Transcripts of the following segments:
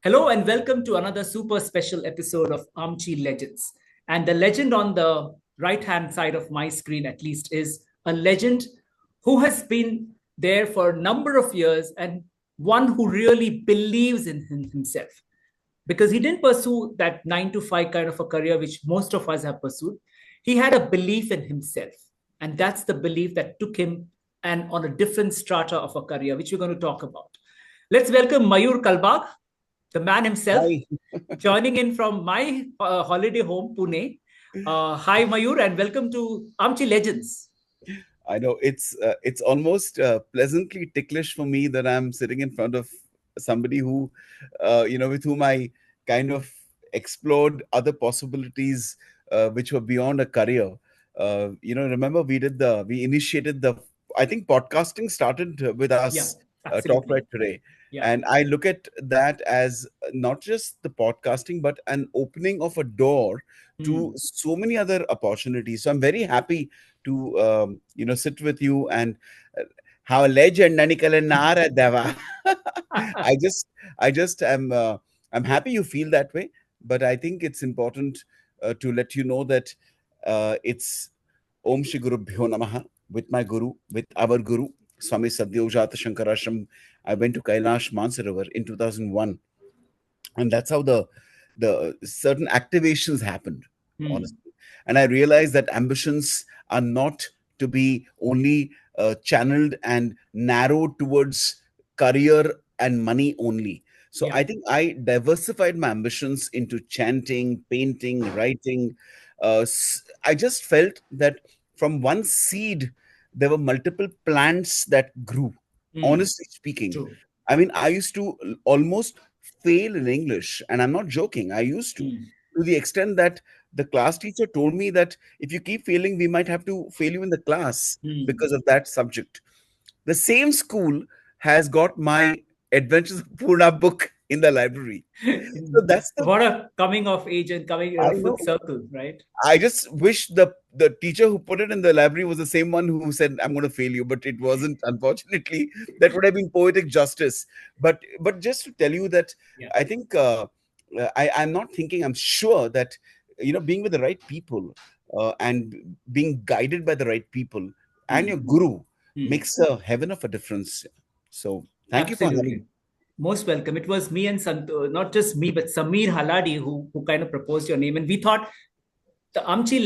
Hello and welcome to another super special episode of Aamchi Legends. And the legend on the right hand side of my screen, at least, is a legend who has been there for a number of years and one who really believes in himself because he didn't pursue that 9 to 5 kind of a career which most of us have pursued. He had a belief in himself, and that's the belief that took him and on a different strata of a career, which we're going to talk about. Let's welcome Mayur Kalbag, the man himself, Hi. joining in from my holiday home, Pune. Hi, Mayur, and welcome to Aamchi Legends. I know it's almost pleasantly ticklish for me that I'm sitting in front of somebody who, with whom I kind of explored other possibilities which were beyond a career. Remember we initiated I think podcasting started with Yeah, us, Talk absolutely. Right Today, Yeah. and I look at that as not just the podcasting but an opening of a door to Hmm. so many other opportunities. So I'm very happy to sit with you and uh, how a legend Nanikala Nara Deva. I just I just am I'm happy you feel that way, but I think it's important to let you know that it's Om Shri Guru Bhyo Namaha with my guru, with our guru, Swami Sadyojata Shankarashram. I went to Kailash Mansarovar in 2001, and that's how the certain activations happened, Hmm. honestly. And I realized that ambitions are not to be only channeled and narrowed towards career and money only. So Yeah. I think I diversified my ambitions into chanting, painting, writing. I just felt that from one seed there were multiple plants that grew, Hmm. honestly speaking. True. I mean, I used to almost fail in English, and I'm not joking. I used Hmm. to the extent that the class teacher told me that if you keep failing, we might have to fail you in the class Hmm. because of that subject. The same school has got my Adventures of Purna book in the library. So that's the What a coming of age and coming I full know. circle, right? I just wish the teacher who put it in the library was the same one who said, "I'm going to fail you," but it wasn't. Unfortunately, that would have been poetic justice. But just to tell you that Yeah. I think I'm not thinking. I'm sure that being with the right people and being guided by the right people and your Hmm. guru Hmm. makes a heaven of a difference. So thank you for having. Absolutely. Most welcome. It was me and not just me, but Samiir Halady who kind of proposed your name. And we thought the Aamchi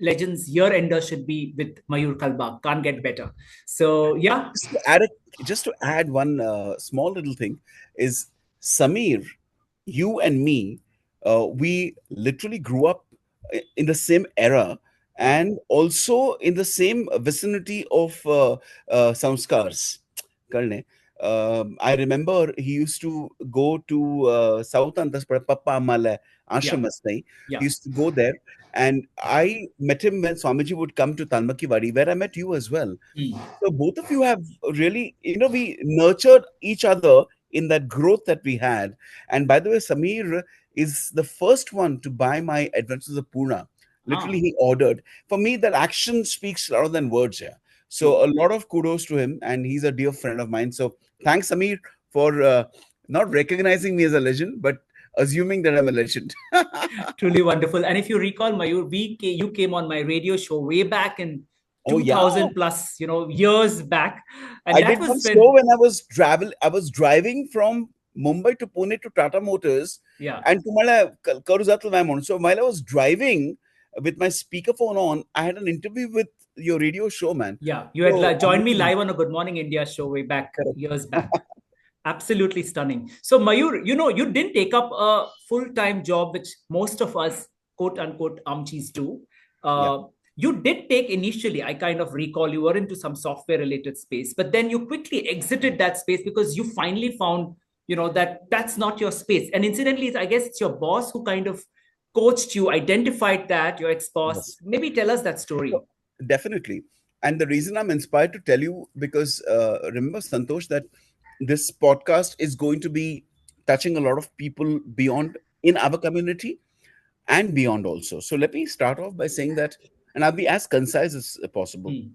Legends year ender should be with Mayur Kalbag. Can't get better. So, yeah. Just to add, just to add one small little thing is Samir, you and me, we literally grew up in the same era and also in the same vicinity of samskars. Karne. I remember he used to go to South Antas Papa Amala Yeah. Ashram Astai. He Yeah. used to go there, and I met him when Swamiji would come to Talmaki Wadi, where I met you as well. Hmm. So both of you have really, we nurtured each other in that growth that we had. And by the way, Samir is the first one to buy my Adventures of Purna. Literally, Ah, he ordered. For me, that action speaks louder than words here. true. So a lot of kudos to him, and he's a dear friend of mine. So thanks, Samir, for not recognizing me as a legend, but assuming that I'm a legend. Truly wonderful. And if you recall, Mayur, you came on my radio show way back in Oh yeah, 2000 plus, years back. And I that did was one show when, when I was driving from Mumbai to Pune to Tata Motors yeah. and to Mala Karuzatl Vaimon. So while I was driving with my speakerphone on, I had an interview with your radio show, man. Yeah, you had So joined me amazing. live on a Good Morning India show way back Correct. years back. Absolutely stunning. So, Mayur, you didn't take up a full-time job, which most of us, quote unquote, Amchis do. Yeah. Uh, you did take initially, I kind of recall you were into some software related space, but then you quickly exited that space because you finally found, that that's not your space. And incidentally, I guess it's your boss who kind of coached you, identified that, your ex-boss. Yes. Maybe tell us that story. So, definitely. And the reason I'm inspired to tell you because remember, Santosh, that this podcast is going to be touching a lot of people beyond in our community and beyond also. So let me start off by saying that, and I'll be as concise as possible. Hmm.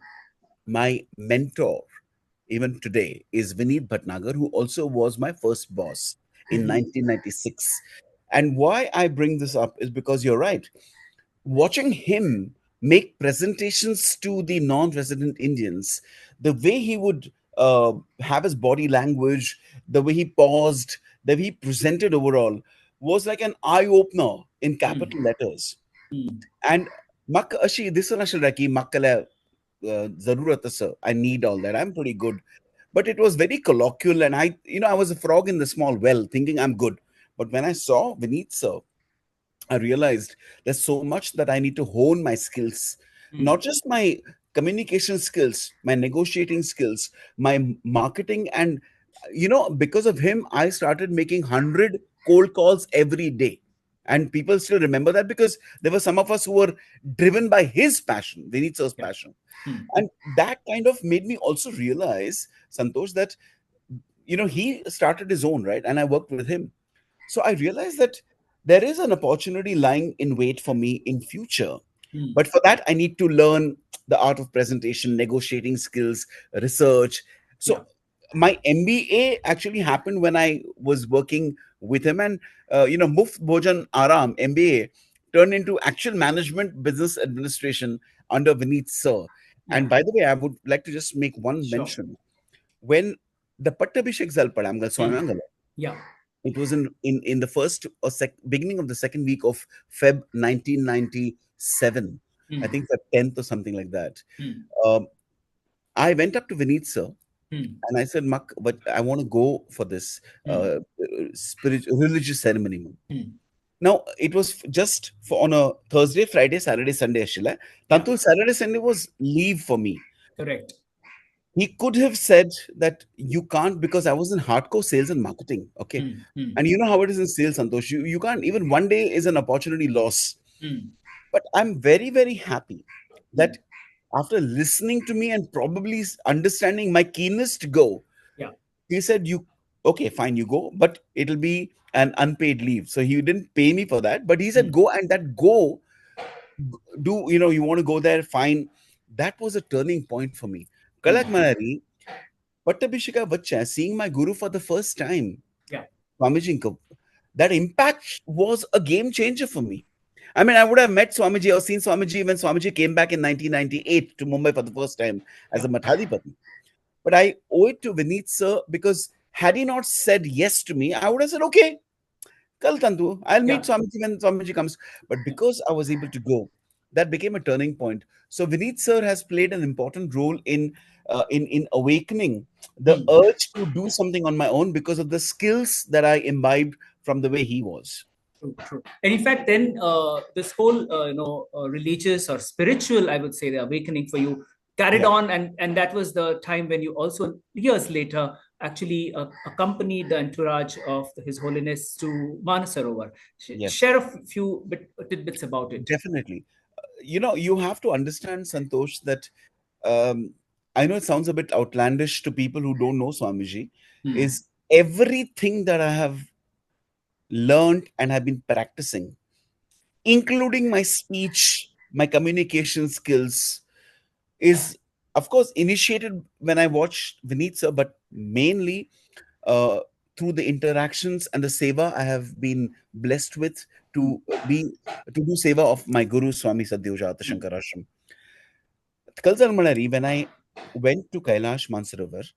My mentor, even today, is Vineet Bhatnagar, who also was my first boss in 1996. And why I bring this up is because you're right. Watching him make presentations to the non-resident Indians, the way he would have his body language, the way he paused, the way he presented overall was like an eye opener in capital letters. And mak ashi this one ashal raki makkala zarurat sir. I need all that. I'm pretty good. But it was very colloquial, and I was a frog in the small well, thinking I'm good. But when I saw Vineet sir, I realized there's so much that I need to hone my skills, not just my communication skills, my negotiating skills, my marketing. And, because of him, I started making 100 cold calls every day. And people still remember that because there were some of us who were driven by his passion, Vinitsa's Yeah. passion. And that kind of made me also realize, Santosh, that, he started his own, right? And I worked with him. So I realized that there is an opportunity lying in wait for me in future. But for that, I need to learn the art of presentation, negotiating skills, research. Yeah. So my MBA actually happened when I was working with him, and Muft Bhojan Aram MBA turned into actual management business administration under Vineet Sir. Yeah. And by the way, I would like to just make one Sure. mention. When the Pattabhishek Zalpadangal Mm. Swamangala, Yeah. it was in the first or beginning of the second week of Feb 1997. I Mm. think the 10th or something like that. Mm. Um, I went up to Vineet sir Mm. and I said, Mak, but I want to go for this Mm. religious ceremony. Mm. Now, it was just for on a Thursday, Friday, Saturday, Sunday. Ashila. Yeah. Tantul Saturday, Sunday was leave for me. Correct. He could have said that you can't because I was in hardcore sales and marketing. Okay. Mm. Mm. And you know how it is in sales, Santosh. You can't, even one day is an opportunity loss. Mm. But I'm very, very happy that after listening to me and probably understanding my keenness to go, Yeah. he said, okay, fine, you go, but it'll be an unpaid leave. So he didn't pay me for that, but he said, Mm. go, and that go, you want to go there, fine. That was a turning point for me. Kalak Mm. Manari, Pattabhisheka Bachcha, seeing my guru for the first time, Yeah. Swamiji, that impact was a game changer for me. I mean, I would have met Swamiji or seen Swamiji when Swamiji came back in 1998 to Mumbai for the first time as Yeah. a Mathadipati. But I owe it to Vineet sir because had he not said yes to me, I would have said, okay, Kal Tantu, I'll meet Yeah. Swamiji when Swamiji comes. But because I was able to go, that became a turning point. So Vineet sir has played an important role in awakening the Mm. urge to do something on my own because of the skills that I imbibed from the way he was. True, true. And in fact, then this whole religious or spiritual, I would say, the awakening for you carried Yeah. on, and that was the time when you also years later actually accompanied the entourage of His Holiness to Manasarovar. Yes. Share a few tidbits about it. Definitely. You have to understand, Santosh, that um, I know it sounds a bit outlandish to people who don't know Swamiji, Hmm. is everything that I have learned and have been practicing, including my speech, my communication skills, is of course initiated when I watched Vineet sir, but mainly uh, through the interactions and the seva I have been blessed with Hmm. be to do seva of my guru Swami Sadyojata Hmm. Shankar Ashram. Kalsar Malari, when I went to Kailash Mansarovar,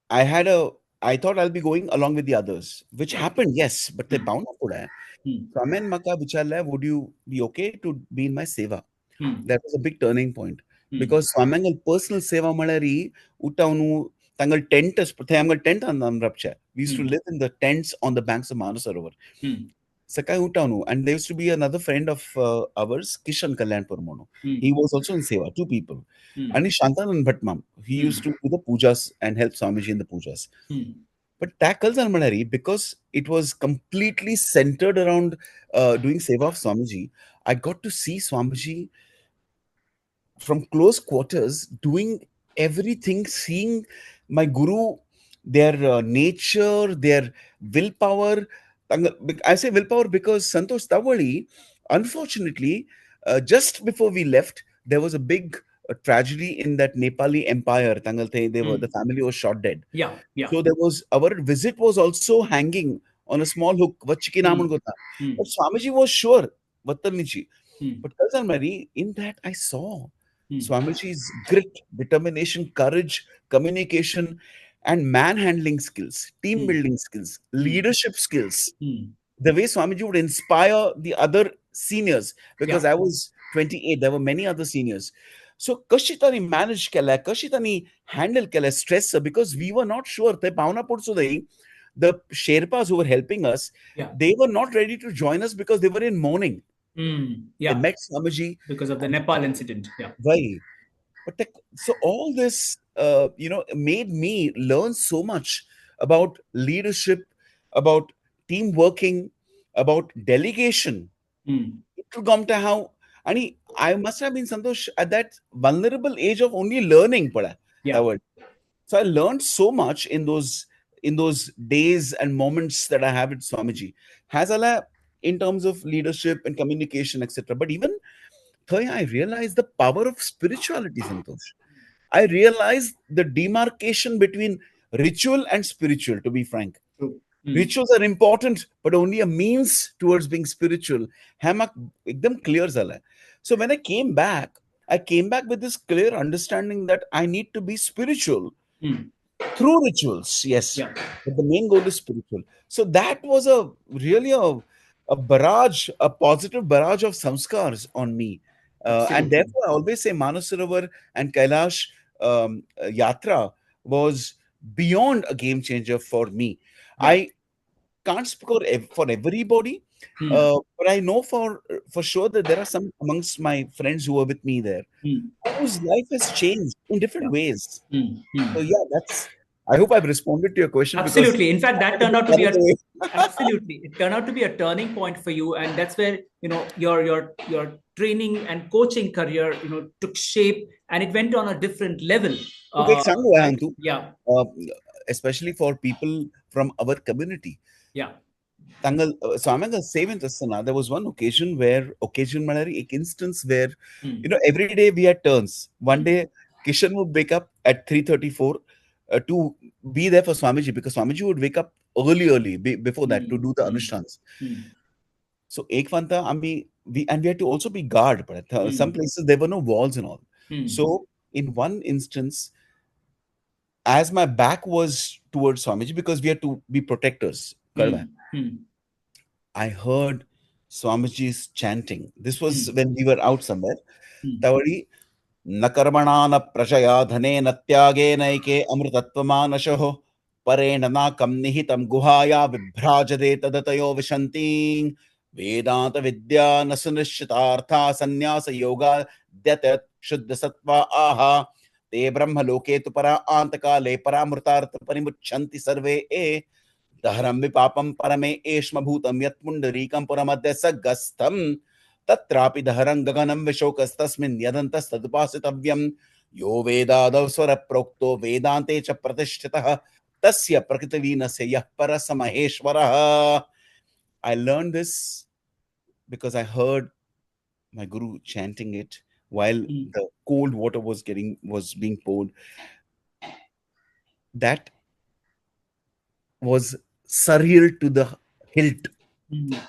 I had a I thought I'll be going along with the others, which Yeah. happened, yes, but they Hmm. bound up today. Hmm. So Amen Maka Vicharla, would you be okay to be in my seva? Hmm. That was a big turning point. Hmm. Because Swamangal personal seva malari utavnu tangal tent tangal tent and namrapcha. We used to Hmm. live in the tents on the banks of Manasarovar. Hmm. Sakai utavnu, and there used to be another friend of ours, Kishan Kalyan Purmono. Hmm. He was also in seva, two people. Hmm. And Shantanan Bhatmam. He used Hmm. to do the pujas and help Swamiji in the pujas. Hmm. But Tackles and Malari, because it was completely centered around doing seva of Swamiji, I got to see Swamiji from close quarters, doing everything, seeing my guru, their nature, their willpower. I say willpower because Santosh Tawali, unfortunately, just before we left, there was a big a tragedy in that Nepali empire. Tangalte, the family was shot dead. Yeah, yeah. So there was our visit was also hanging on a small hook. Vachiki namun Mm, gota. mm, But Swamiji was sure. Vattalnichi. mm, But Cousin Mary, in that I saw mm, Swamiji's grit, determination, courage, communication, and manhandling skills, team mm, building skills, mm, leadership skills. mm. The way Swamiji would inspire the other seniors, because Yeah. I was 28, there were many other seniors. So Kashitani managed Kala, Kashitani handled Kala stress because we were not sure. The Pauna Pursudai, the Sherpas who were helping us, Yeah. they were not ready to join us because they were in mourning. They Yeah. met Swamiji Because of the and Nepal incident. Yeah. why? But so all this, made me learn so much about leadership, about team working, about delegation. Mm. It will come to how, I must have been Santosh at that vulnerable age of only learning, Yeah. that word. So I learned so much in those days and moments that I have with Swamiji. Has Allah in terms of leadership and communication, etc. But even Third, I realized the power of spirituality, Santosh. I realized the demarcation between ritual and spiritual, to be frank. True. Mm. Rituals are important, but only a means towards being spiritual. Hamak ekdam clear zala. So when I came back with this clear understanding that I need to be spiritual Mm. through rituals, yes, Yeah. but the main goal is spiritual. So that was a really a barrage, a positive barrage of samskars on me. And Absolutely. therefore, I always say Manasarovar and Kailash Yatra was beyond a game changer for me. Yeah. I can't speak for everybody, Mm. but I know for sure that there are some amongst my friends who are with me there Mm. whose life has changed in different Yeah. ways. Mm. So Mm. yeah, that's. I hope I've responded to your question because Absolutely. In fact, I'm that a turned bit out to be carried a away. absolutely. It turned out to be a turning point for you, and that's where your training and coaching career took shape, and it went on a different level. Okay, Uh, Sangu, right? Hantu, Yeah. uh, especially for people from our community. Yeah. Tangal, so I'm going say with Asana, there was one instance where, Mm. every day we had turns. One Mm. day, Kishan would wake up at 3:34 to be there for Swamiji because Swamiji would wake up early, before that to Mm. do the Mm. anushtans. Mm. So ek fanta, we had to also be guard. But some Mm. places there were no walls and all. Mm. So in one instance, as my back was towards Swamiji because we had to be protectors, Kadwa, Mm. Mm. I heard Swamiji's chanting. This was Mm. when we were out somewhere. Mm. Tawari न कर्मणा न प्रजया धनेन त्यागेनैके अमृतत्वमानशः परेण नाकं निहितं गुहाया विभ्राजते तदतयो विशन्ति वेदांत विद्या न सुनिश्चितार्था संन्यास योगा द्यत शुद्ध सत्वा आहा ते ब्रह्मलोके तु परा आन्तकाले परामृतार्थ परिमुच्यन्ति सर्वे दहरं विपापं परमे एष्मभूतं यत्पुण्डरीकं पुरमद्य सगस्थं तत्रापि दहरं गगनं विशोकस्तस्मिन् यदन्तस्तदुपासितव्यं यो वेदादौ स्वरप्रोक्तो वेदान्ते च प्रतिष्ठितः तस्य प्रकृतिलीनस्य यः परस महेश्वरः. I learned this because I heard my guru chanting it while Mm. the cold water was being poured. That was surreal to the hilt. Mm.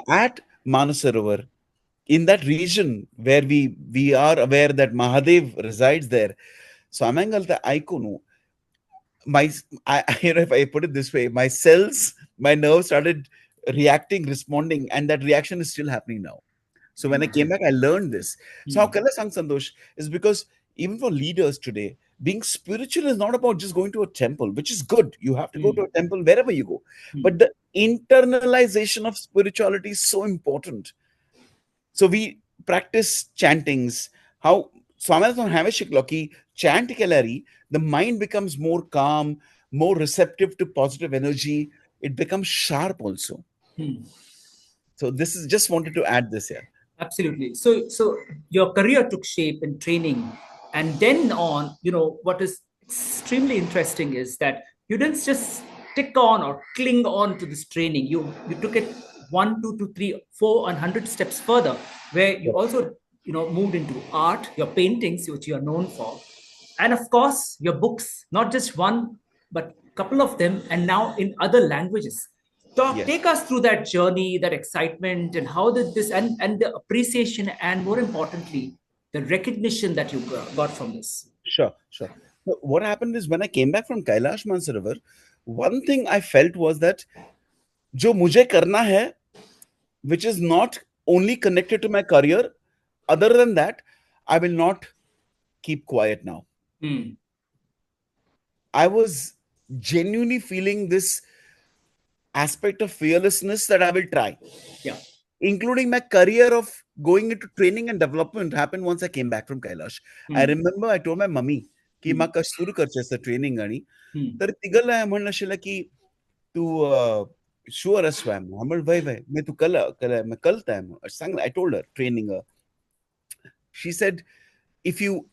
At Manasarovar, in that region where we are aware that Mahadev resides there. So Amangalta Aikunu, my if I put it this way, my cells, my nerves started reacting, responding, and that reaction is still happening now. So when I came back, I learned this. So how Mm. Kala Sang Sandosh is because even for leaders today, being spiritual is not about just going to a temple, which is good. You have to go to Mm. a temple wherever you go. But Mm. the internalization of spirituality is so important. So we practice chantings. How Swaminathan Havishikloki chant Kelari, the mind becomes more calm, more receptive to positive energy. It becomes sharp also. Mm. So this is just wanted to add this here. Absolutely. So your career took shape in training, and then on, what is extremely interesting is that you didn't just stick on or cling on to this training. You took it one, two, two, three, four, and 100 steps further, where you Yep. also moved into art, your paintings, which you are known for, and of course your books, not just one, but a couple of them, and now in other languages. Yes. Take us through that journey, that excitement, and how did this, and the appreciation, and more importantly, the recognition that you got from this. Sure, sure. So what happened is when I came back from Kailash Mansarovar, one thing I felt was that जो मुझे करना है, which is not only connected to my career, other than that, I will not keep quiet now. Hmm. I was genuinely feeling this aspect of fearlessness that I will try, Yeah. including my career of going into training and development happened once I came back from Kailash. I Hmm. remember I told my mummy की Hmm. म्हाका सुरू करचें training आणि Hmm. तर तिगल हांवें म्हणलें आशिल्लें की तूं शुअर आसवा हांव म्हणलें वय वय मागीर तूं कल टायम सांग I told her training she said if you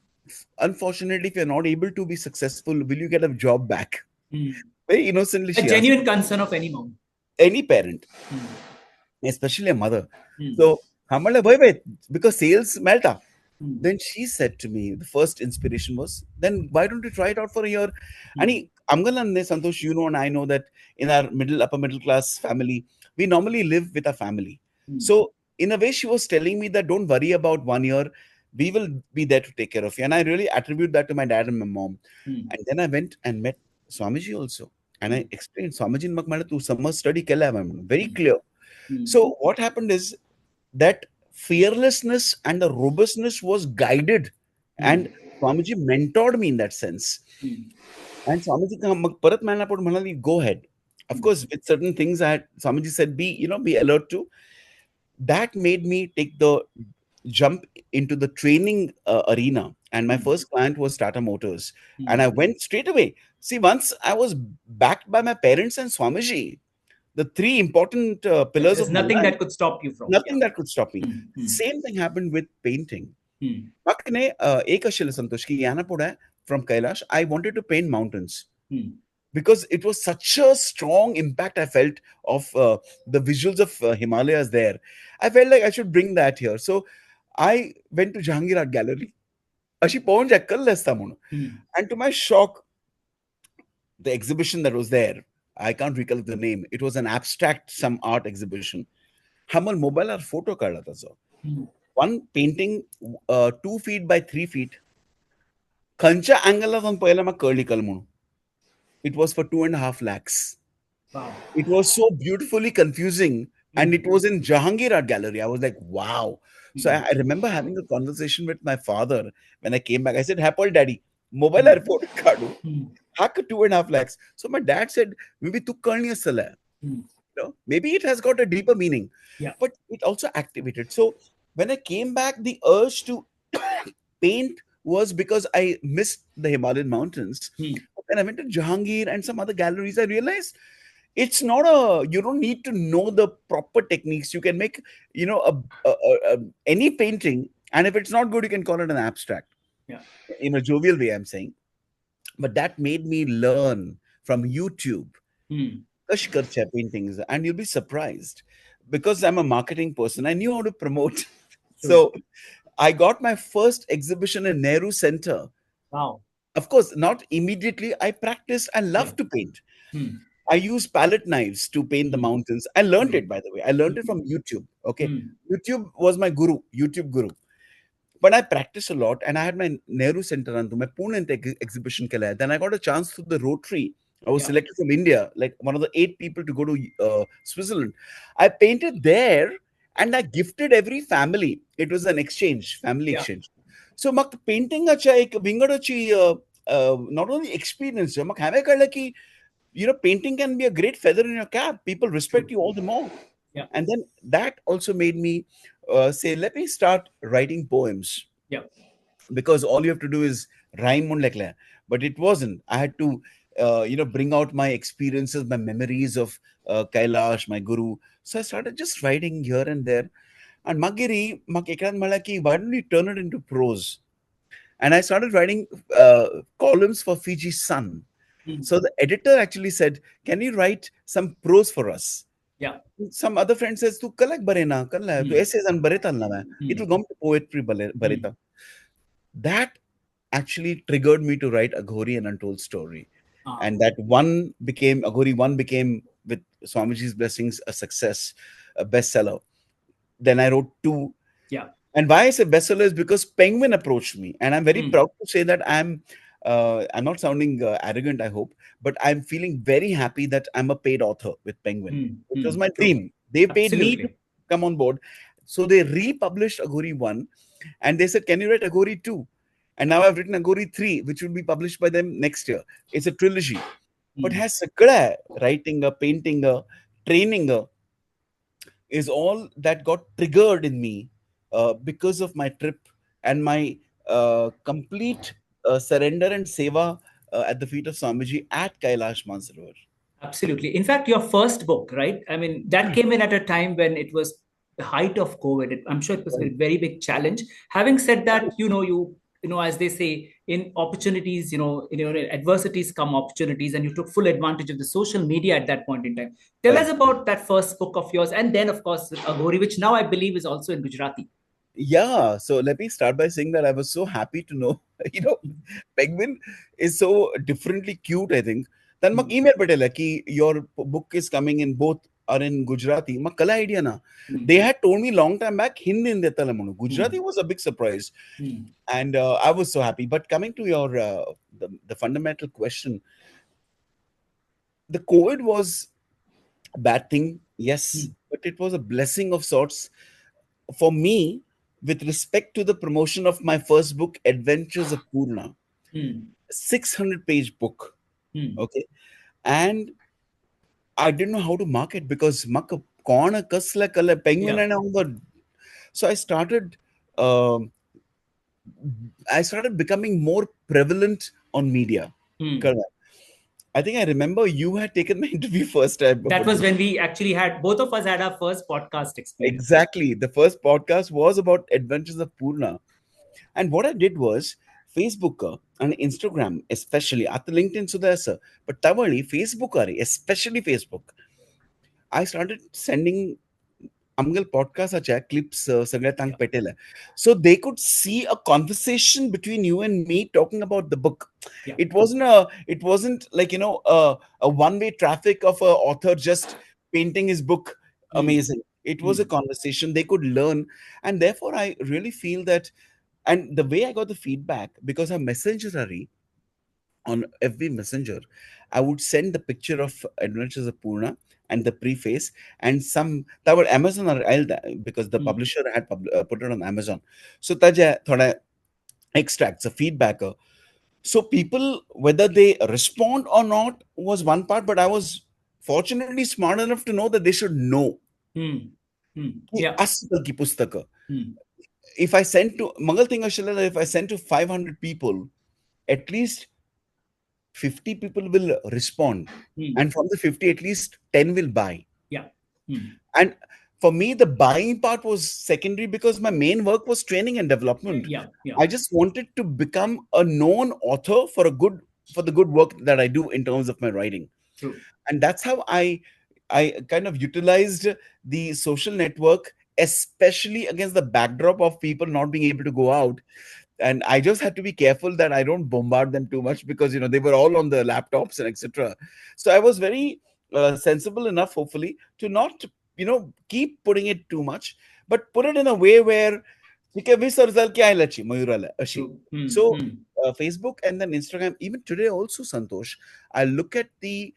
unfortunately if you're not able to be successful will you get a job back Hmm. very innocently A she asked genuine concern of any mom. any parent Hmm. especially a mother. Hmm. So, Hamala boy, boy, because sales melta. Hmm. Then she said to me, the first inspiration was, then why don't you try it out for a year? And Hmm. Amgalan, Santosh, you know, and I know that in our upper middle class family, we normally live with our family. Hmm. So, in a way, she was telling me that don't worry about 1 year, we will be there to take care of you. And I really attribute that to my dad and my mom. Hmm. And then I went and met Swamiji also. And Hmm. I explained, Swamiji, tu summer study kela hai, very Hmm. clear. Hmm. So what happened is that fearlessness and the robustness was guided, Hmm. and Swamiji mentored me in that sense. Hmm. And Swamiji ka mag parat manna pod manali go ahead. Of Hmm. course, with certain things I had Swamiji said be alert to. That made me take the jump into the training arena. And my Hmm. first client was Tata Motors. And Hmm. I went straight away. See, once I was backed by my parents and Swamiji, the three important pillars There's of my nothing life, that could stop you from. Yeah. nothing that could stop me. Hmm. Hmm. Same thing happened with painting. Hmm. Makne ek ashil Santosh ki yana poda from Kailash. I wanted to paint mountains Hmm. because it was such a strong impact I felt of the visuals of Himalayas there. I felt like I should bring that here. So I went to Jahangir Art Gallery. Ashi pawan jakkal lesta mono. Hmm. And to my shock, the exhibition that was there, I can't recall the name. It was an abstract, some art exhibition. Hamal mobile or photo काढला त्याचा. Hmm. One painting, 2 feet by 3 feet. खंयच्या अँगलला जाऊन पहिला मग कळली कल म्हणून. It was for 2.5 lakhs. Wow. It was so beautifully confusing, and Hmm. it was in Jahangir Art Gallery. I was like, wow. So Hmm. I remember having a conversation with my father when I came back. I said, Apple daddy, mobile Hmm. airport card. Hmm. Hack 2.5 lakhs. So my dad said, maybe tu karni asala. Hmm. Maybe it has got a deeper meaning, Yeah. but it also activated. So when I came back, the urge to paint was because I missed the Himalayan mountains. Hmm. When I went to Jahangir and some other galleries, I realized it's not a, you don't need to know the proper techniques. You can make, any painting, and if it's not good, you can call it an abstract. Yeah. In a jovial way, I'm saying. But that made me learn from YouTube Hmm. Kashkarcha paintings, and you'll be surprised because I'm a marketing person. I knew how to promote. True. So I got my first exhibition in Nehru Center. Wow. Of course, not immediately. I practiced. I Yeah. love to paint. Hmm. I use palette knives to paint the Hmm. mountains. I learned Hmm. it, by the way. I learned it Hmm. from YouTube. Okay. Hmm. YouTube was my guru, YouTube guru. But I practiced a lot, and I had my Nehru Center and my Pune exhibition. ke liye. Then I got a chance through the Rotary. I was Yeah. selected from India, like one of the 8 people to go to Switzerland. I painted there, and I gifted every family. It was an exchange, family Yeah. exchange. So, mak painting acha ek vingadachi not only experience, mak hame kala ki painting can be a great feather in your cap. People respect True. you all the more. Yeah. And then that also made me say, let me start writing poems Yeah. because all you have to do is rhyme on like. But it wasn't. I had to, bring out my experiences, my memories of Kailash, my guru. So I started just writing here and there. And Magiri, Malaki, why don't you turn it into prose? And I started writing columns for Fiji Sun. Hmm. So the editor actually said, can you write some prose for us? Yeah. Some other friend says, "Tu kalak barena, kalla, tu Hmm. essays and bareta na. It will Hmm. come to poetry Hmm. bareta." That actually triggered me to write Aghori and Untold Story. Ah. And that one became, Aghori 1 became, with Swamiji's blessings, a success, a bestseller. Then I wrote 2. Yeah. And why I say bestseller is because Penguin approached me. And I'm very Hmm. proud to say that I'm not sounding arrogant, I hope, but I'm feeling very happy that I'm a paid author with Penguin, Hmm. which Hmm. was my True. dream. They paid me to Absolutely. come on board. So they republished Aghori 1 and they said, "Can you write Aghori 2?" And now I've written Aghori 3, which will be published by them next year. It's a trilogy. But Hmm. has sakda writing, painting, training is all that got triggered in me because of my trip and my complete surrender and seva at the feet of Swamiji at Kailash Mansarovar. Absolutely. In fact, your first book, right? I mean, that came in at a time when it was the height of COVID. I'm sure it was a Right. very big challenge. Having said that, as they say, in opportunities, in adversities come opportunities, and you took full advantage of the social media at that point in time. Tell us Right. about that first book of yours, and then, of course, Agori, which now I believe is also in Gujarati. Yeah, so let me start by saying that I was so happy to know, you know, Penguin is so differently cute, I think. Then mak Hmm. email patela ki your book is coming in both are in Gujarati. Mak kala idea na. Hmm. They had told me long time back Hindi in detala manu. Hmm. Gujarati was a big surprise, Hmm. and I was so happy. But coming to your the fundamental question, the COVID was a bad thing, yes, Hmm. but it was a blessing of sorts for me with respect to the promotion of my first book, Adventures of Purna, Hmm. 600-page book. Hmm. Okay. And I didn't know how to market because maka kauna kasla kala penguin Yeah. and all the. So um, I started becoming more prevalent on media. Hmm. Correct. I think I remember you had taken my interview first time That about was this. when we actually had both of us had our first podcast experience. Exactly. The first podcast was about Adventures of Purna. And what I did was Facebook and Instagram, especially at the LinkedIn Sudasa, but Tavali, Facebook, especially Facebook. I started sending Amgal podcast clips Sagla Tang Yeah. Petela. So they could see a conversation between you and me talking about the book. Yeah. It wasn't like a one-way traffic of a author just painting his book Hmm. amazing. It was a Hmm. conversation they could learn, and therefore I really feel that. And the way I got the feedback, because our messengers are on every messenger, I would send the picture of Adventures of Purna and the preface and some that were Amazon or because the Hmm. publisher had put it on Amazon. So taja thoda extracts, a feedback. So people, whether they respond or not was one part, but I was fortunately smart enough to know that they should know Hmm. Hmm. कि Yeah. asal ki pustaka. Hmm. If I send to Mangal thing if I send to 500 people, at least 50 people will respond, Hmm. and from the 50 at least 10 will buy. Yeah. Hmm. And for me the buying part was secondary because my main work was training and development. Yeah. Yeah. I just wanted to become a known author for the good work that I do in terms of my writing. True. And that's how I kind of utilized the social network, especially against the backdrop of people not being able to go out. And I just had to be careful that I don't bombard them too much because they were all on the laptops and etc. So I was very sensible enough, hopefully, to not keep putting it too much, but put it in a way where ठीक है, विसर्जल क्या है लची, मयूराला, अशी. True. Hmm. So Hmm. Facebook and then Instagram, even today also, Santosh, I look at the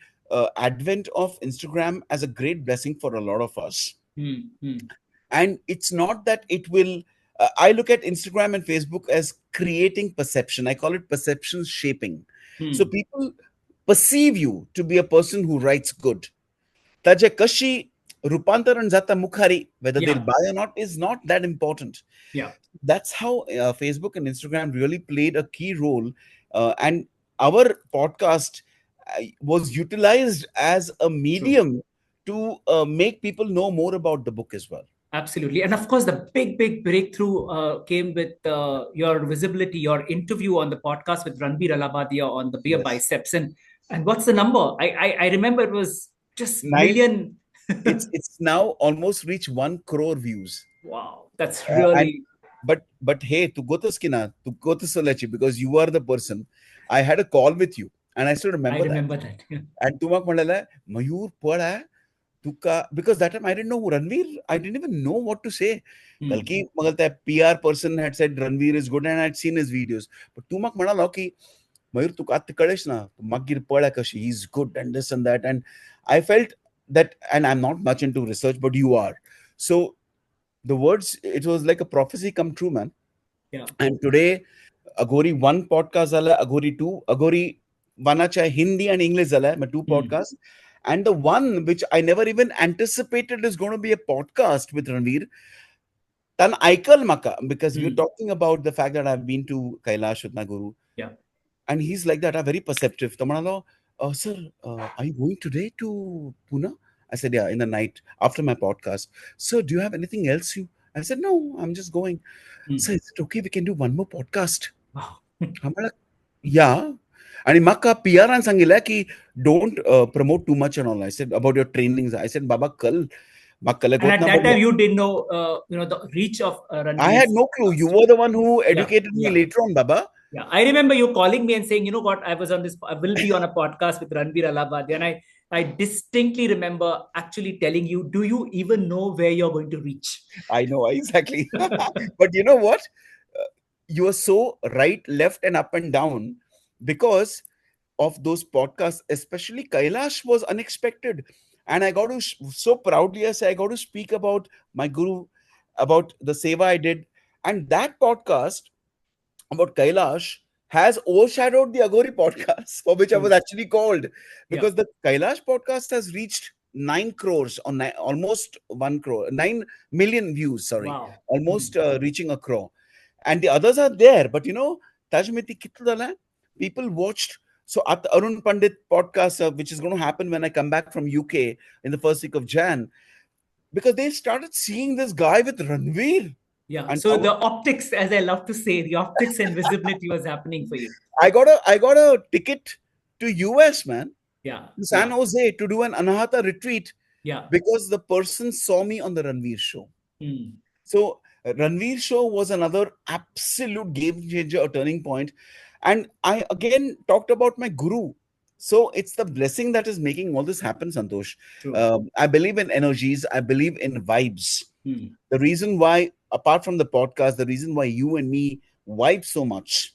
advent of Instagram as a great blessing for a lot of us. Hmm. Hmm. And it's not that it will I look at Instagram and Facebook as creating perception. I call it perception shaping. So Hmm. people perceive you to be a person who writes good. Taja kashi rupantaran zata mukhari, whether they'll Yeah. buy or not is not that important. Yeah. That's how Facebook and Instagram really played a key role. And our podcast was utilized as a True. medium to make people know more about the book as well. Absolutely. And of course, the big breakthrough came with your visibility, your interview on the podcast with Ranbir Alabadia on the beer Yes. biceps. And what's the number? I remember it was just Nine million. It's now almost reached 1 crore views. Wow, that's And really. but hey, to go to skina, to go to Solachi, because you are the person. I had a call with you, and I still I remember that. remember that. And tumak mandala, Mayur pada tuka, because that time I didn't know Ranveer. I didn't even know what to say. Hmm. Kalki magalta PR person had said Ranveer is good, and I'd seen his videos. But tumak mandala ki Mayur tu at kadesh na magir pada kashi. He's good and this and that, and I felt that. And I'm not much into research, but you are. So the words, it was like a prophecy come true, man. Yeah. And today, Agori one podcast zala, Agori two, Agori Vanacha Hindi and English zala, my two Hmm. podcasts. And the one which I never even anticipated is going to be a podcast with Ranveer, Tan Aikal Maka, because we were Hmm. talking about the fact that I've been to Kailash with my guru. Yeah. And he's like that, very perceptive. Tamanalo, sir, are you going today to Pune? I said, yeah, in the night after my podcast. Sir, do you have anything else you? I said, no, I'm just going. Hmm. So is it okay? We can do one more podcast. Wow. I'm like, yeah. And Maka PR and Sangila ki don't promote too much and all. I said about your trainings. I said, Baba, kal makale And at gotna that time, badhiya. you didn't know, the reach of I had Ranveer's no clue. You podcast. were the one who Yeah. educated me Yeah. later on, Baba. Yeah, I remember you calling me and saying, you know what, I was on this, I will be on a podcast with Ranveer Alabadi. And I distinctly remember actually telling you, do you even know where you're going to reach? I know exactly. But you know what? You are so right, left, and up and down because of those podcasts, especially Kailash was unexpected. And I got to so proudly I say I got to speak about my guru, about the seva I did. And that podcast about Kailash has overshadowed the Agori podcast, for which I was True. actually called, Yeah. because the Kailash podcast has reached 9 crores on almost 1 crore, 9 million views. Sorry, Wow. Hmm. almost reaching a crore, and the others are there. But Tajmiti Kitudala, people watched. So at the Arun Pandit podcast, which is going to happen when I come back from UK in the first week of Jan, because they started seeing this guy with Ranveer. Yeah. And So the optics, as I love to say, the optics and visibility was happening for you. I got a ticket to US, man, Yeah. to San Yeah. Jose to do an Anahata retreat Yeah. because the person saw me on the Ranveer show. Hmm. So Ranveer show was another absolute game changer, a turning point. And I again talked about my guru. So it's the blessing that is making all this happen, Santosh. True. I believe in energies. I believe in vibes. Hmm. The reason why, apart from the podcast, the reason why you and me vibe so much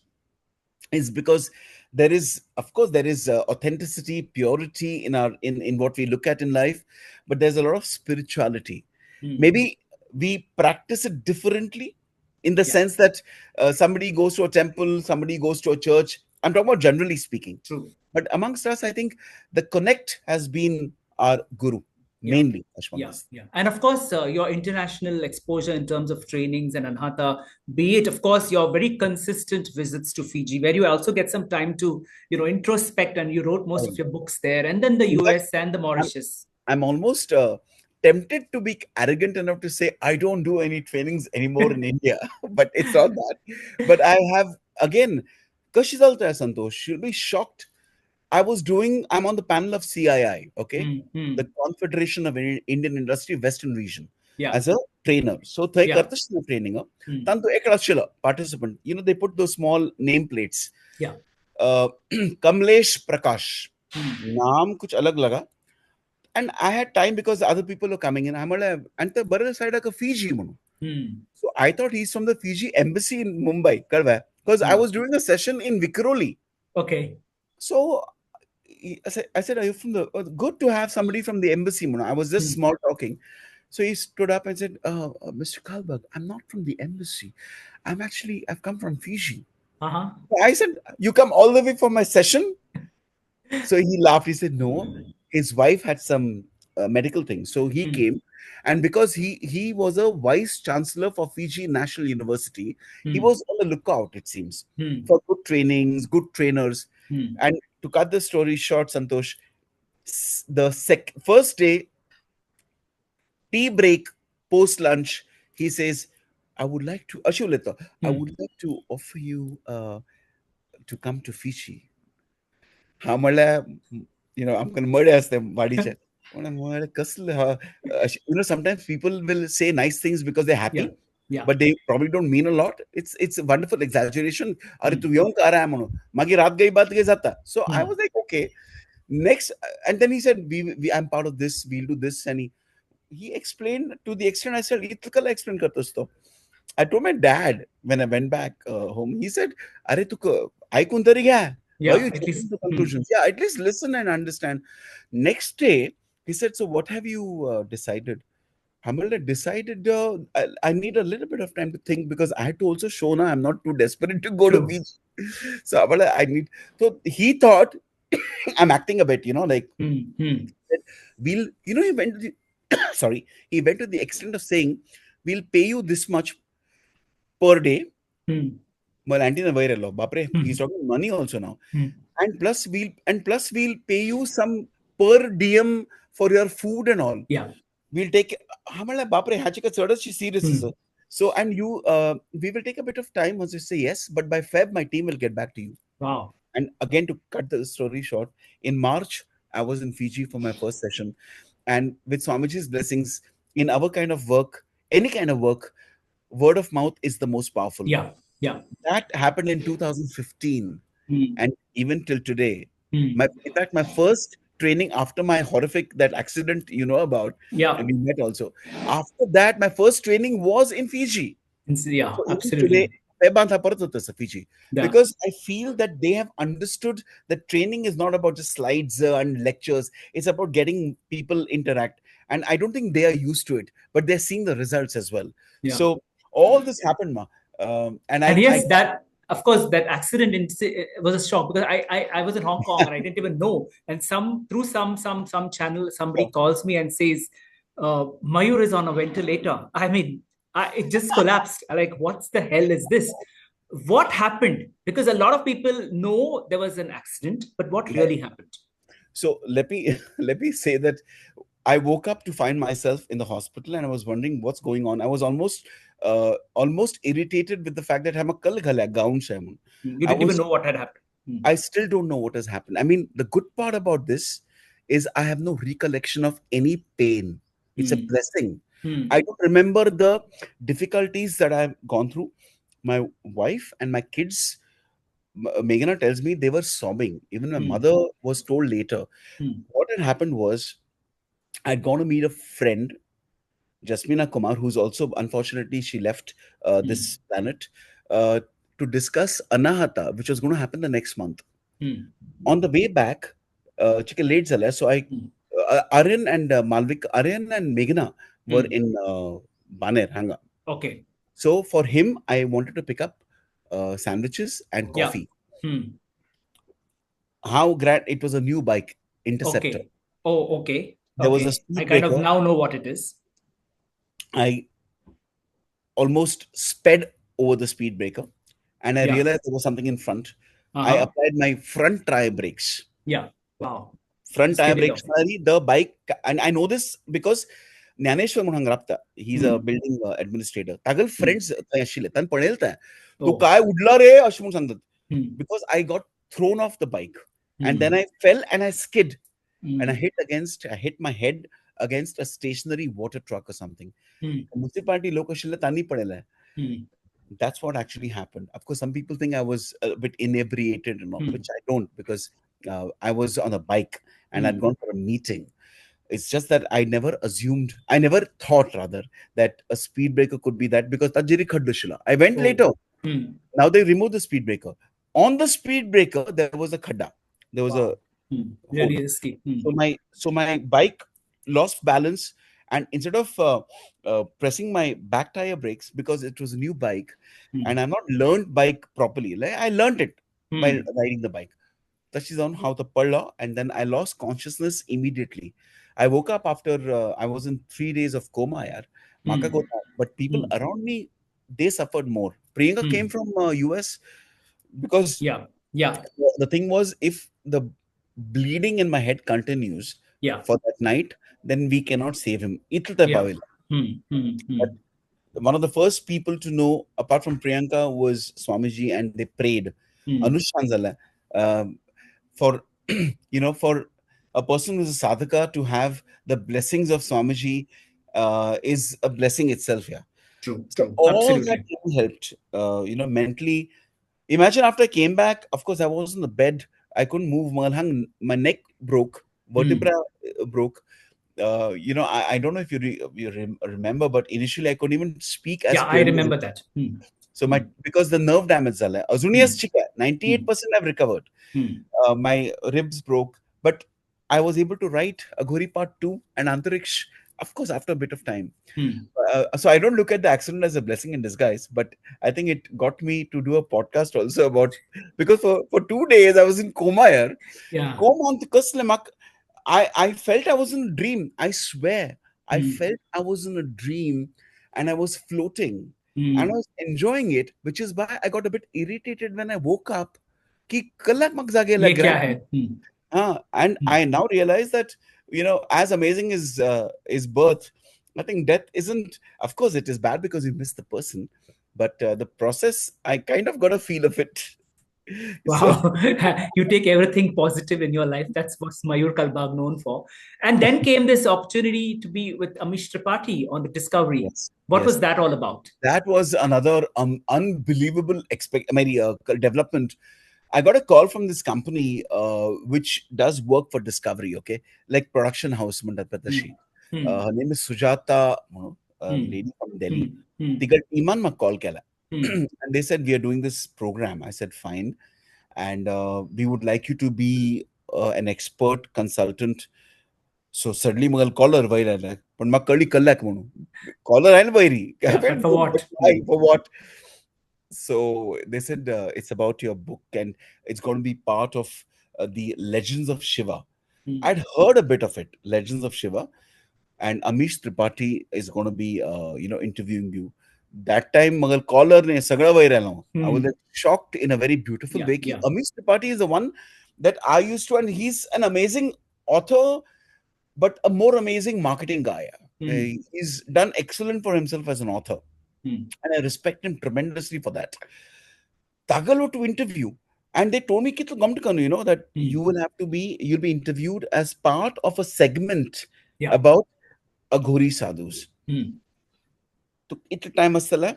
is because there is, of course, there is authenticity, purity in our in what we look at in life, but there's a lot of spirituality. Hmm. Maybe we practice it differently, in the Yeah. sense that somebody goes to a temple, somebody goes to a church. I'm talking about generally speaking. True. But amongst us, I think the connect has been our guru Yeah. mainly, Yeah, Ashwandas. yeah. And of course, your international exposure in terms of trainings and Anhata, be it, of course, your very consistent visits to Fiji, where you also get some time to, introspect, and you wrote most of your books there, and then the In fact, US and the I'm Mauritius. I'm almost tempted to be arrogant enough to say I don't do any trainings anymore in India, but it's not that. But I have again, Kashidalta Santosh, you'll be shocked. I'm on the panel of CII, okay, Hmm, the hmm. Confederation of Indian Industry Western Region, Yeah, as a trainer. So, they yeah, training. hmm, Tanto ekadashila participant. They put those small nameplates. yeah, Kamlesh Prakash. hmm, Naam kuch alag laga. And I had time because other people were coming in. I'm like, and the Barrel side like a Fiji. Manu. hmm, So I thought he's from the Fiji embassy in Mumbai, because I hmm. was doing a session in Vikroli. Okay. So I said, are you from the? Good to have somebody from the embassy. Manu. I was just Hmm. small talking. So he stood up and said, Mr. Kalbag, I'm not from the embassy. I've come from Fiji. Uh-huh. I said, you come all the way for my session? So he laughed. He said, no, his wife had some medical things. So he Hmm, came. And because he was a vice chancellor for Fiji National University, he hmm, was on the lookout, it seems, hmm, for good trainings, good trainers. hmm, And to cut the story short, Santosh, the first day, tea break, post lunch, he says, I would like to, Ashulita, I hmm. would like to offer you to come to Fiji. Hamala, I'm going to murder them. Vadicha. Sometimes people will say nice things because they're Yeah. happy, Yeah. but they probably don't mean a lot. It's a wonderful exaggeration. अरे Hmm. तू येऊन का रहा है म्हणून मागे रात गई बात गई जाता. So I Hmm. was like, okay, next, and then he said, we I'm part of this. We'll do this, and he explained to the extent I said, "इतना कल explain करता तो." I told my dad when I went back home. He said, "अरे तू ऐकून तरी घ्या. Why are Yeah. you At jumping least. to Hmm. conclusions? Yeah, at least listen and understand." Next day, he said, "So what have you decided?" Hamilton decided I need a little bit of time to think because I had to also show now I'm not too desperate to go to True. beach. So Hamilton, I need. So he thought I'm acting a bit, like Hmm. Hmm. he went to the sorry, he went to the extent of saying, "We'll pay you this much per day." Hmm. Well, Antina Vairello, Bapre, Hmm. he's talking money also now. Hmm. And plus we'll pay you some per diem for your food and all. Yeah. We'll take Hamala Bapre Hachika Sodachi serious. Hmm. So and you we will take a bit of time once you say yes, but by Feb my team will get back to you. Wow. And again, to cut the story short, in March I was in Fiji for my first session. And with Swamiji's blessings, in our kind of work, any kind of work, word of mouth is the most powerful. Yeah. Yeah. That happened in 2015, Hmm. and even till today. Hmm. In fact, my first training after my horrific that accident you know about, and Yeah. we met also. After that, my first training was in Fiji. Yeah. So even today, Absolutely. Pebantha Paratutta Fiji, Yeah. because I feel that they have understood that training is not about just slides and lectures. It's about getting people interact, and I don't think they are used to it, but they're seeing the results as well. Yeah. So all this happened, ma, and And I yes, that of course that accident was a shock because I was in Hong Kong and I didn't even know. And through some channel somebody calls me and says, Mayur is on a ventilator. I mean, it just collapsed. I'm like, what's the hell is this? What happened? Because a lot of people know there was an accident, but what yeah. really happened? So let me let me say that I woke up to find myself in the hospital, and I was wondering what's going on. I was almost irritated with the fact that I'm a kal ghala gown shaman. You I didn't even was know what had happened. Hmm. I still don't know what has happened. I mean, the good part about this is I have no recollection of any pain. It's a Hmm. blessing. Hmm. I don't remember the difficulties that I've gone through. My wife and my kids, Meghana tells me they were sobbing. Even my Hmm. mother was told later. Hmm. What had happened was I'd gone to meet a friend, Jasmina Kumar, who's also, unfortunately, she left Hmm. this planet, uh, to discuss Anahata, which was going to happen the next month. Hmm. On the way back, chicken late zala. So Hmm. Aryan and Aryan and Meghna were Hmm. in Baner, Hanga. Okay. So for him, I wanted to pick up sandwiches and Yeah. coffee. Hmm. How grand! It was a new bike, Interceptor. Okay. Oh, okay. There was a Okay. I speed kind of breaker. now know what it is. I almost sped over the speed breaker, and I Yeah. realized there was something in front. I Uh-huh. applied my front tire brakes. Yeah. Wow. Front tire Skidded brakes, off. the bike, and I know this because Nyaneshwar Munhangrapta, he's a Hmm. building administrator. Tagal Hmm. friends tan panelta. To Oh. काय उडला रे अशी म्हणून सांगतात. Hmm. Because I got thrown off the bike, and then Hmm. I fell and I skid, and Hmm. I hit my head against a stationary water truck or something. Hmm. Municipality लोक अशिल्ले तांणी पळयलें. Hmm. That's what actually happened. Of course, some people think I was a bit inebriated and all, Hmm. which I don't, because I was on a bike and I'd Hmm. gone for a meeting. It's just that I never thought rather that a speed breaker could be that, because Tajiri Khaddashila. I went Oh. later. Hmm. Now they removed the speed breaker. On the speed breaker, there was a khadda. There was a Wow. Hmm. hole. Really risky. Hmm. So my bike lost balance, and instead of pressing my back tire brakes, because it was a new bike and Hmm. I'm not learned bike properly, like I learned it by Hmm. riding the bike. That is on how the palla, and then I lost consciousness immediately. I woke up after I was in 3 days of coma, yaar. Maka Hmm. kota. But people Hmm. around me, they suffered more. Priyanka came Hmm. from US because Yeah. Yeah. the thing was, if the bleeding in my head continues Yeah. for that night, then we cannot save him. Itla Yeah. pavil. Hmm. Hmm. But Hmm. one of the first people to know, apart from Priyanka, was Swamiji, and they prayed. Hmm. Anushanzala, for for a person who's a sadhaka to have the blessings of Swamiji is a blessing itself. Yeah. True, So true. all that Absolutely. really helped, mentally. Imagine after I came back, of course, I was in the bed. I couldn't move. My neck broke, vertebra Hmm. broke. I don't know if remember, but initially I couldn't even speak as Yeah, I clearly as remember it. that. Hmm. So Hmm. because the nerve damage, Hmm. 98% I've recovered. Hmm. My ribs broke, but I was able to write Aghori Part 2 and Antariksh, of course, after a bit of time. Hmm. So I don't look at the accident as a blessing in disguise, but I think it got me to do a podcast also about, because for 2 days I was in coma here. Yeah. Coma on the Kaslemak. I felt I was in a dream. I swear. I Hmm. felt I was in a dream and I was floating and I Hmm. was enjoying it, which is why I got a bit irritated when I woke up. Ki kalak mak jage ये lag क्या raha है? hai. And Hmm. I now realize that, as amazing is birth, I think death isn't. Of course, it is bad because you miss the person, but the process, I kind of got a feel of it. So Wow, you take everything positive in your life. That's what Mayur Kalbag known for. And then came this opportunity to be with Amish Tripathi on the Discovery. yes, What yes, was that all about? that was another unbelievable development. I got a call from this company which does work for Discovery, okay, like production house Mandapatashi. Hmm. Hmm. Her name is Sujata, Hmm. lady from Delhi. Hmm. Hmm. Tigal Iman ma call kela. Hmm. And they said we are doing this program. I said fine, and we would like you to be an expert consultant. So suddenly magal caller vaira, but makali kallak monu. Caller and vairi. I Yeah, but went, for what? why, for what? So they said it's about your book and it's going to be part of the Legends of Shiva. Hmm. I'd heard a bit of it, Legends of Shiva, and Amish Tripathi is going to be, interviewing you. That time, magar caller ne sagda vai rehna. I was Hmm. like shocked in a very beautiful Yeah, way. Ki yeah. Amish Tripathi is the one that I used to, and he's an amazing author, but a more amazing marketing guy. Hmm. He's done excellent for himself as an author, Hmm. and I respect him tremendously for that. Tagalo to interview. And they told me, "Ki tu come to Kanu, that Hmm. you'll be interviewed as part of a segment Yeah. about Aghori sadhus." Hmm. So it time asala,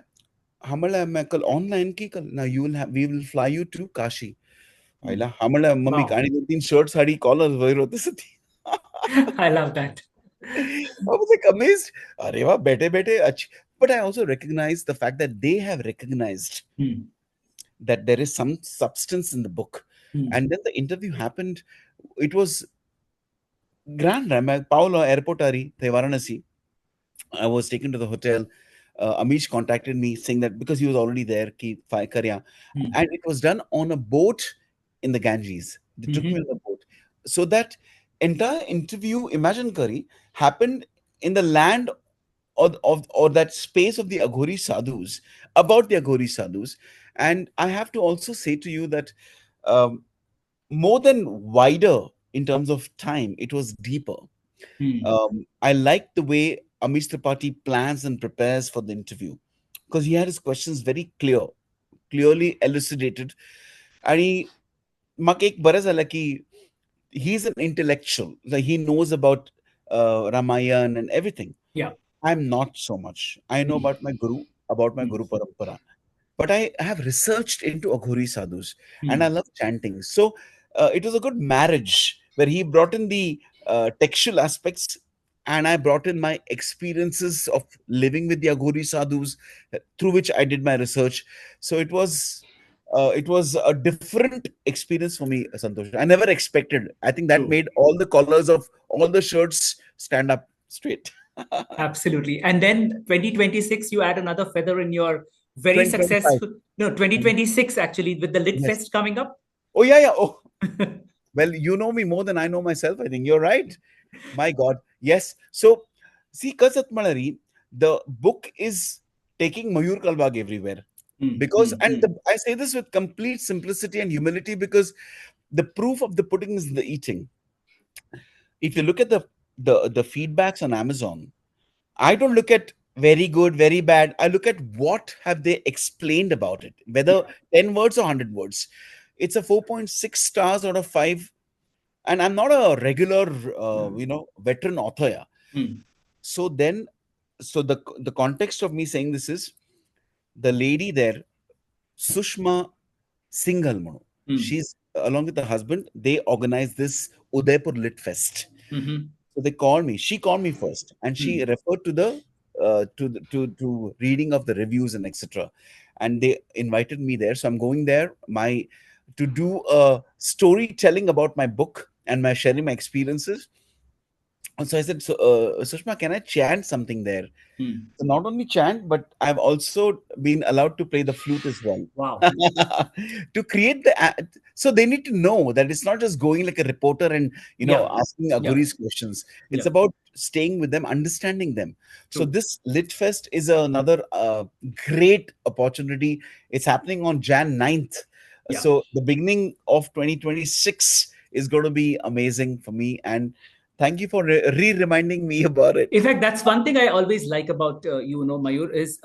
hamala मैं कल online की कल now we will fly you to Kashi. Hmm. आइला hamala mummy Wow. कहानी 2-3 shirt sari collar वही होते से थी. I love that. I was like amazed. अरे वाह बैठे बैठे अच्छी. But I also recognize the fact that they have recognized Hmm. that there is some substance in the book. Hmm. And then the interview happened. It was grand. Paolo Airport Ari, Varanasi. I was taken to the hotel. Amish contacted me saying that because he was already there, ki karya. Hmm. And it was done on a boat in the Ganges. They took me Hmm. on the boat. So that entire interview, imagine Kari, happened in the land or that space of the Aghori Sadhus, about the Aghori Sadhus. And I have to also say to you that um, more than wider in terms of time, it was deeper. Hmm. I like the way Amish Tripathi plans and prepares for the interview because he had his questions very clearly elucidated. And mak ek baraz hala ki he's an intellectual. Like he knows about Ramayana and everything. Yeah. I'm not so much. I know Hmm. about my Hmm. Guru Parampara. But I have researched into Aghori sadhus and I Hmm. love chanting. So it was a good marriage where he brought in the textual aspects and I brought in my experiences of living with the Aghori sadhus through which I did my research. So it was a different experience for me, Santosh. I never expected. I think that True. made all the collars of all the shirts stand up straight. Absolutely. And then 2026, you add another feather in your very 2025. successful, no, 2026 actually, with the Lit Yes. Fest coming up. Oh, yeah, yeah. Oh, well, you know me more than I know myself. I think you're right. My God. Yes. So, see, Kasat Malari, the book is taking Mayur Kalbag everywhere. Hmm. Because, Hmm. and Hmm. I say this with complete simplicity and humility because the proof of the pudding is in the eating. If you look at the feedbacks on Amazon, I don't look at very good, very bad. I look at what have they explained about it, whether Yeah. 10 words or 100 words. It's a 4.6 stars out of 5. and I'm not a regular, veteran author. Yeah. Hmm. So then, so the context of me saying this is the lady there, Sushma Singhal Mano. Hmm. She's along with the husband. They organized this Udaipur Lit Fest. Hmm. So they called me. She called me first, and she Hmm. referred to the to reading of the reviews and etc. And they invited me there. So I'm going there. My to do a storytelling about my book and my sharing my experiences. And so I said, so Sushma, can I chant something there? Hmm. So not only chant, but I've also been allowed to play the flute as well. Wow. To create the so they need to know that it's not just going like a reporter and Yeah. asking Yeah. Aguri's questions. It's Yeah. about staying with them, understanding them. So True. this Lit Fest is another great opportunity. It's happening on Jan 9th. Yeah. So the beginning of 2026 is going to be amazing for me, and thank you for reminding me about it. In fact, that's one thing I always like about Mayur, is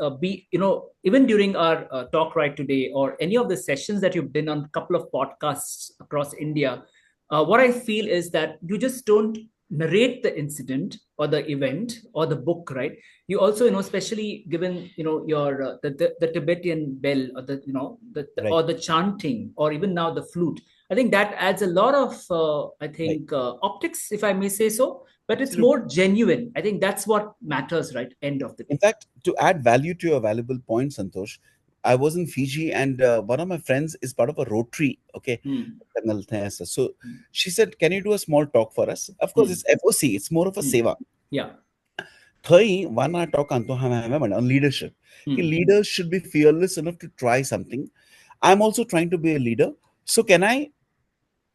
even during our talk right today, or any of the sessions that you've done on a couple of podcasts across India, what I feel is that you just don't narrate the incident or the event or the book, right? You also, especially given your the Tibetan bell, or Right, or the chanting, or even now the flute. I think that adds a lot of I right. think optics, if I may say so, but it's Absolutely. more genuine. I think that's what matters, right? End of the In day. fact, to add value to your valuable point, Santosh, I was in Fiji, and one of my friends is part of a Rotary. Okay, Hmm. Colonel Thaisa. So Hmm. she said, "Can you do a small talk for us?" Of course, Hmm. it's FOC. It's more of a Hmm. seva. Yeah. Third, one hour talk on leadership. कि Hmm. leaders should be fearless enough to try something. I'm also trying to be a leader. So can I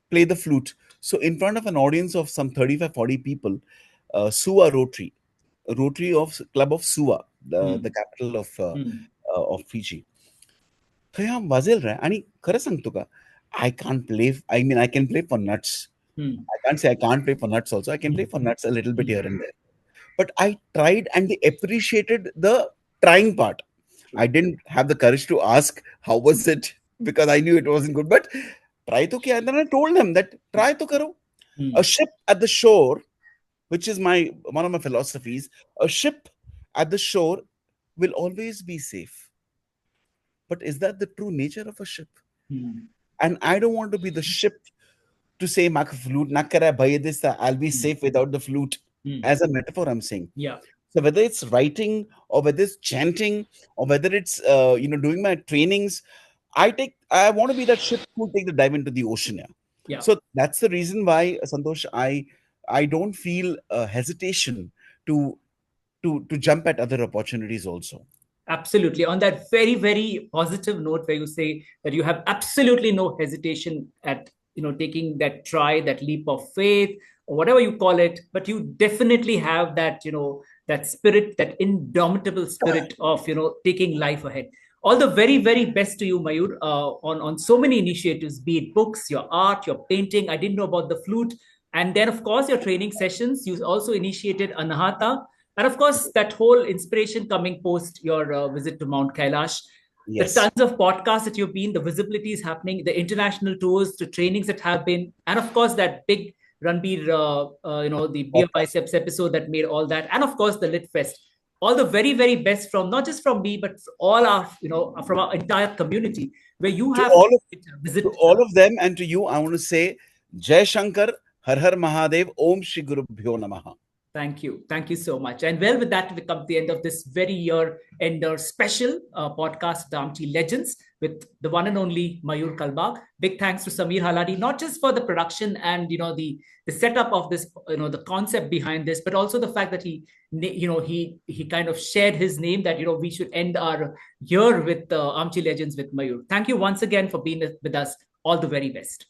play the flute? So in front of an audience of some 35, 40 people, Suwa Rotary, Rotary of Club of Suwa, the Hmm. capital Hmm. of Fiji. थंय हांव वाजयलें आनी खरें सांगता तुका, I can't play. I mean, I can play for nuts. Hmm. I can't say I can't play for nuts also. I can play Hmm. for nuts a little bit Hmm. here and there. But I tried, and they appreciated the trying part. I True. didn't have the courage to ask how was it because I knew it wasn't good. But try to kiya. And then I told them that try to karo. A Hmm. ship at the shore, which is my one of my philosophies, a ship at the shore will always be safe. But is that the true nature of a ship? Hmm. And I don't want to be the ship to say "Mak flute nakara bhai this I'll be Hmm. safe without the flute." Hmm. As a metaphor, I'm saying. Yeah. So whether it's writing or whether it's chanting or whether it's doing my trainings, I want to be that ship who take the dive into the ocean. Yeah. Yeah. So that's the reason why, Santosh, I don't feel hesitation to to jump at other opportunities also. Absolutely. On that very, very positive note, where you say that you have absolutely no hesitation at taking that try, that leap of faith, or whatever you call it, but you definitely have that that spirit, that indomitable spirit of taking life ahead. All the very, very best to you, Mayur, on so many initiatives, be it books, your art, your painting. I didn't know about the flute, and then of course your training sessions. You also initiated Anahata, and of course, that whole inspiration coming post your visit to Mount Kailash, the Yes. tons of podcasts that you've been, the visibility is happening, the international tours, the trainings that have been, and of course, that big Ranbir, the Beer Podcast. Biceps episode that made all that, and of course, the Lit Fest. All the very, very best from not just from me, but all our, from our entire community, where you To have all of to visit. all of them and to you, I want to say Jai Shankar, Har Har Mahadev, Om Shri Guru Bhyo Namaha. Thank you. Thank you so much. And well, with that, we come to the end of this very year ender special podcast, the Aamchi Legends, with the one and only Mayur Kalbag. Big thanks to Samiir Halady, not just for the production and the setup of this, the concept behind this, but also the fact that he kind of shared his name, that we should end our year with Aamchi Legends with Mayur. Thank you once again for being with us. All the very best.